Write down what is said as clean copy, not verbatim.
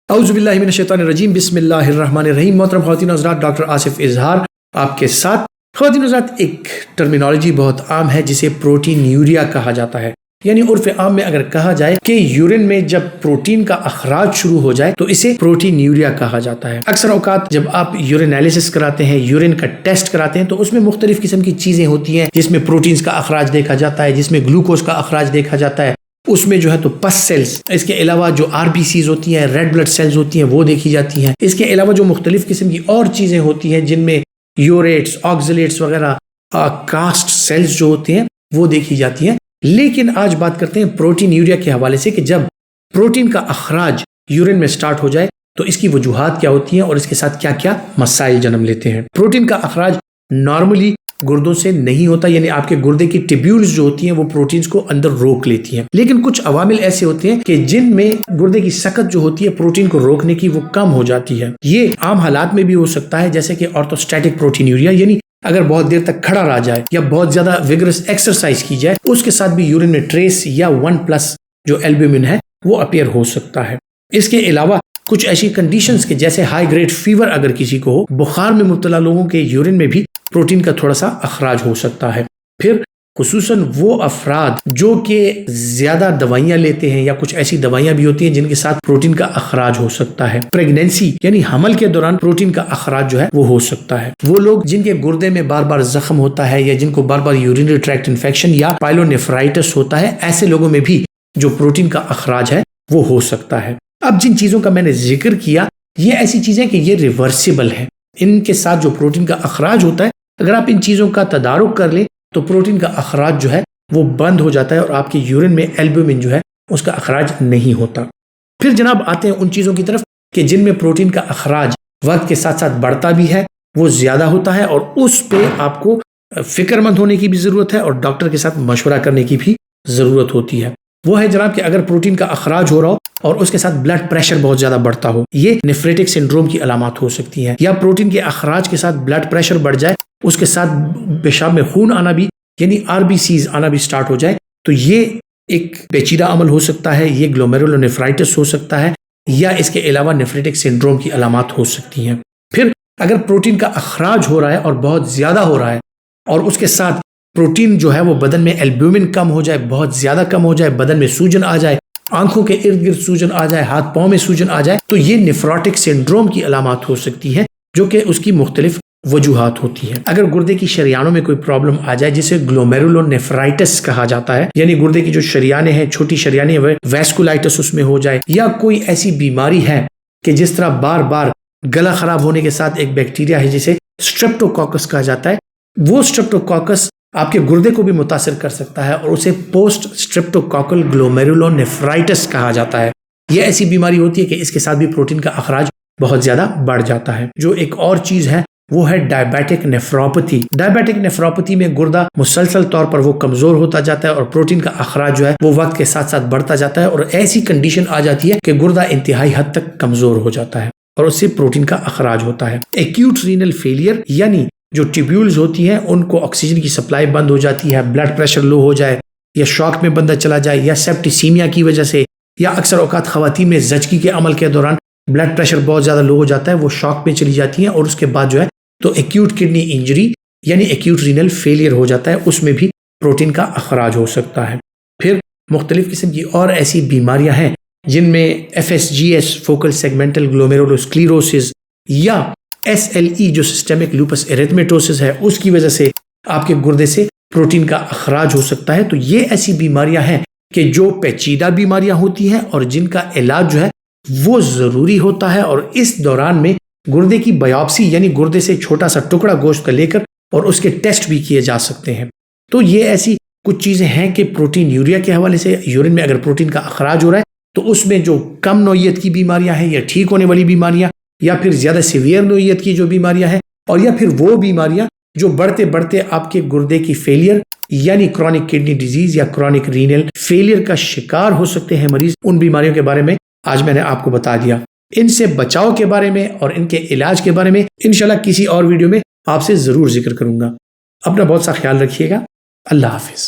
اعوذ باللہ من الشیطان الرجیم، بسم اللہ الرحمن الرحیم۔ محترم خواتین و حضرات، ڈاکٹر آصف اظہار آپ کے ساتھ۔ خواتین و حضرات، ایک ٹرمینالوجی بہت عام ہے جسے پروٹین یوریا کہا جاتا ہے، یعنی عرف عام میں اگر کہا جائے کہ یورین میں جب پروٹین کا اخراج شروع ہو جائے تو اسے پروٹین یوریا کہا جاتا ہے۔ اکثر اوقات جب آپ یورین انالیسس کراتے ہیں، یورین کا ٹیسٹ کراتے ہیں، تو اس میں مختلف قسم کی چیزیں ہوتی ہیں جس میں پروٹینز کا اخراج دیکھا جاتا ہے، جس میں گلوکوز کا اخراج دیکھا جاتا ہے، اس میں جو ہے تو پس سیلز، اس کے علاوہ جو آر بی سیز ہوتی ہیں، ریڈ بلڈ سیلز ہوتی ہیں، وہ دیکھی جاتی ہیں۔ اس کے علاوہ جو مختلف قسم کی اور چیزیں ہوتی ہیں جن میں یوریٹس، آکزلیٹس وغیرہ، کاسٹ سیلز جو ہوتے ہیں وہ دیکھی جاتی ہیں۔ لیکن آج بات کرتے ہیں پروٹین یوریا کے حوالے سے کہ جب پروٹین کا اخراج یورین میں سٹارٹ ہو جائے تو اس کی وجوہات کیا ہوتی ہیں اور اس کے ساتھ کیا کیا مسائل جنم لیتے ہیں۔ پروٹین کا اخراج نارملی گردوں سے نہیں ہوتا، یعنی آپ کے گردے کی ٹیبیولز جو ہوتی ہیں وہ پروٹینز کو اندر روک لیتی ہیں، لیکن کچھ عوامل ایسے ہوتے ہیں کہ جن میں گردے کی سکت جو ہوتی ہے پروٹین کو روکنے کی وہ کم ہو جاتی ہے۔ یہ عام حالات میں بھی ہو سکتا ہے، جیسے کہ آرتھوسٹیٹک پروٹین یوریا، یعنی اگر بہت دیر تک کھڑا رہا جائے یا بہت زیادہ ویگرس ایکسرسائز کی جائے، اس کے ساتھ بھی یورین میں ٹریس یا 1+ جو البومن ہے وہ اپیئر ہو سکتا ہے۔ اس کے علاوہ کچھ ایسی کنڈیشنز کے جیسے ہائی گریڈ فیور اگر کسی کو ہو، بخار میں مبتلا لوگوں کے یورین میں بھی پروٹین کا تھوڑا سا اخراج ہو سکتا ہے۔ پھر خصوصاً وہ افراد جو کہ زیادہ دوائیاں لیتے ہیں یا کچھ ایسی دوائیاں بھی ہوتی ہیں جن کے ساتھ پروٹین کا اخراج ہو سکتا ہے۔ پریگنینسی یعنی حمل کے دوران پروٹین کا اخراج جو ہے وہ ہو سکتا ہے۔ وہ لوگ جن کے گردے میں بار بار زخم ہوتا ہے یا جن کو بار بار یورینری ٹریکٹ انفیکشن یا پائلونیفرائٹس ہوتا ہے، ایسے لوگوں میں بھی جو پروٹین کا اخراج ہے وہ ہو سکتا ہے۔ اب جن چیزوں کا میں نے ذکر کیا یہ ایسی چیزیں کہ یہ ریورسیبل ہے، ان کے ساتھ جو پروٹین کا اخراج ہوتا ہے اگر آپ ان چیزوں کا تدارک کر لیں تو پروٹین کا اخراج جو ہے وہ بند ہو جاتا ہے اور آپ کے یورین میں البومن جو ہے اس کا اخراج نہیں ہوتا۔ پھر جناب آتے ہیں ان چیزوں کی طرف کہ جن میں پروٹین کا اخراج وقت کے ساتھ ساتھ بڑھتا بھی ہے، وہ زیادہ ہوتا ہے، اور اس پہ آپ کو فکر مند ہونے کی بھی ضرورت ہے اور ڈاکٹر کے ساتھ مشورہ کرنے کی بھی ضرورت ہوتی ہے۔ وہ ہے جناب کہ اگر پروٹین کا اخراج ہو رہا ہو اور اس کے ساتھ بلڈ پریشر بہت زیادہ بڑھتا ہو، یہ نیفریٹک سنڈروم کی علامات ہو سکتی ہیں۔ یا پروٹین کے اخراج کے ساتھ بلڈ پریشر بڑھ جائے، اس کے ساتھ پیشاب میں خون آنا بھی یعنی آر بی سیز آنا بھی سٹارٹ ہو جائے، تو یہ ایک پیچیدہ عمل ہو سکتا ہے، یہ گلومیرولونیفرائٹس ہو سکتا ہے، یا اس کے علاوہ نیفریٹک سنڈروم کی علامات ہو سکتی ہیں۔ پھر اگر پروٹین کا اخراج ہو رہا ہے اور بہت زیادہ ہو رہا ہے اور اس کے ساتھ پروٹین جو ہے وہ بدن میں البومن کم ہو جائے، بہت زیادہ کم ہو جائے، بدن میں سوجن آ جائے، آنکھوں کے ارد گرد سوجن آ جائے، ہاتھ پاؤں میں سوجن آ جائے، تو یہ نیفروٹک سنڈروم کی علامات ہو سکتی ہیں، جو کہ اس کی مختلف وجوہات ہوتی ہیں۔ اگر گردے کی شریانوں میں کوئی پرابلم آ جائے جسے گلومیرولونیفرائٹس کہا جاتا ہے، یعنی گردے کی جو شریانیں ہیں، چھوٹی شریانیں، ویسکولائٹس اس میں ہو جائے، یا کوئی ایسی بیماری ہے کہ جس طرح بار بار گلا خراب ہونے کے ساتھ ایک بیکٹیریا ہے جسے اسٹریپٹوکوکس کہا جاتا ہے، وہ اسٹریپٹوکوکس آپ کے گردے کو بھی متاثر کر سکتا ہے اور اسے پوسٹ اسٹریپٹوکوکل گلومیرولونیفرائٹس کہا جاتا ہے۔ یہ ایسی بیماری ہوتی ہے کہ اس کے ساتھ بھی پروٹین کا اخراج بہت زیادہ بڑھ جاتا ہے۔ جو ایک اور چیز ہے وہ ہے ڈائبیٹک نیفروپیتھی۔ ڈائبیٹک نیفروپیتھی میں گردہ مسلسل طور پر وہ کمزور ہوتا جاتا ہے اور پروٹین کا اخراج جو ہے وہ وقت کے ساتھ ساتھ بڑھتا جاتا ہے، اور ایسی کنڈیشن آ جاتی ہے کہ گردہ انتہائی حد تک کمزور ہو جاتا ہے اور اس سے پروٹین کا اخراج ہوتا ہے۔ ایکیوٹ رینل فیلئر یعنی جو ٹیبیولز ہوتی ہیں ان کو آکسیجن کی سپلائی بند ہو جاتی ہے، بلڈ پریشر لو ہو جائے یا شاک میں بندہ چلا جائے یا سیپٹیسیمیا کی وجہ سے، یا اکثر اوقات خواتین میں زچگی کے عمل کے دوران بلڈ پریشر بہت زیادہ لو ہو جاتا ہے، وہ شاک میں چلی جاتی ہیں اور اس کے بعد جو ہے تو ایکیوٹ کڈنی انجری یعنی ایکیوٹ رینل فیلئر ہو جاتا ہے، اس میں بھی پروٹین کا اخراج ہو سکتا ہے۔ پھر مختلف قسم کی اور ایسی بیماریاں ہیں جن میں FSGS فوکل سیگمنٹل گلومیرولوسکلیروسس یا SLE جو سسٹمک لوپس ایریتھمیٹوسس ہے، اس کی وجہ سے آپ کے گردے سے پروٹین کا اخراج ہو سکتا ہے۔ تو یہ ایسی بیماریاں ہیں کہ جو پیچیدہ بیماریاں ہوتی ہیں اور جن کا علاج جو ہے وہ ضروری ہوتا ہے، اور اس دوران میں گردے کی بایوپسی یعنی گردے سے چھوٹا سا ٹکڑا گوشت کا لے کر اور اس کے ٹیسٹ بھی کیے جا سکتے ہیں۔ تو یہ ایسی کچھ چیزیں ہیں کہ پروٹین یوریا کے حوالے سے یورین میں اگر پروٹین کا اخراج ہو رہا ہے تو اس میں جو کم نوعیت کی بیماریاں ہیں یا ٹھیک ہونے والی بیماریاں یا پھر زیادہ سیویئر نوعیت کی جو بیماریاں ہیں، اور یا پھر وہ بیماریاں جو بڑھتے بڑھتے آپ کے گردے کی فیلئر یعنی کرونک کڈنی ڈیزیز یا کرونک رینل فیلئر کا شکار ہو سکتے ہیں مریض، ان بیماریوں کے بارے میں آج میں نے آپ کو بتا دیا۔ ان سے بچاؤ کے بارے میں اور ان کے علاج کے بارے میں انشاءاللہ کسی اور ویڈیو میں آپ سے ضرور ذکر کروں گا۔ اپنا بہت سا خیال رکھیے گا۔ اللہ حافظ۔